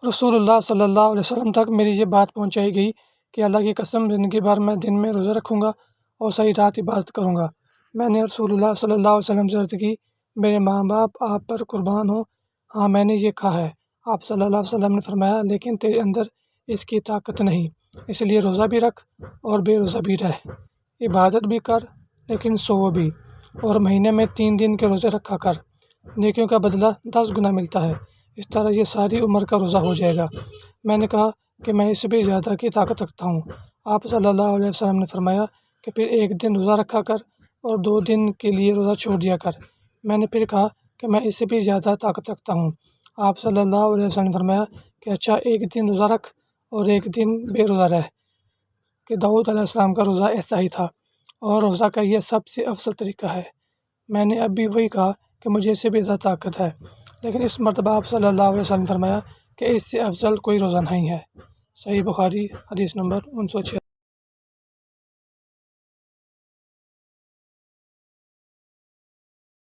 رسول اللہ صلی اللہ علیہ وسلم تک میری یہ بات پہنچائی گئی کہ اللہ کی قسم زندگی بھر میں دن میں روزہ رکھوں گا اور ساری رات عبادت کروں گا۔ میں نے رسول اللہ صلی اللہ علیہ وسلم سے عرض کی، میرے ماں باپ آپ پر قربان ہوں۔ ہاں میں نے یہ کہا ہے۔ آپ صلی اللہ علیہ وسلم نے فرمایا، لیکن تیرے اندر اس کی طاقت نہیں، اس لیے روزہ بھی رکھ اور بے روزہ بھی رہ، عبادت بھی کر لیکن سو بھی، اور مہینے میں 3 دن کے روزے رکھا کر، نیکیوں کا بدلہ 10 گنا ملتا ہے، اس طرح یہ ساری عمر کا روزہ ہو جائے گا۔ میں نے کہا کہ میں اس سے بھی زیادہ کی طاقت رکھتا ہوں۔ آپ صلی اللہ علیہ وسلم نے فرمایا کہ پھر 1 دن روزہ رکھا کر اور 2 دن کے لیے روزہ چھوڑ دیا کر۔ میں نے پھر کہا کہ میں اس سے بھی زیادہ طاقت رکھتا ہوں۔ آپ صلی اللہ علیہ وسلم نے فرمایا کہ اچھا 1 دن روزہ رکھ اور 1 دن بے روزہ رہ، کہ داؤد علیہ السلام کا روزہ ایسا ہی تھا، اور روزہ کا یہ سب سے افضل طریقہ ہے۔ میں نے اب بھی وہی کہا کہ مجھے اس سے بھی زیادہ طاقت ہے، لیکن اس مرتبہ آپ صلی اللہ علیہ وسلم نے فرمایا کہ اس سے افضل کوئی روزہ نہیں ہے۔ صحیح بخاری حدیث نمبر 986۔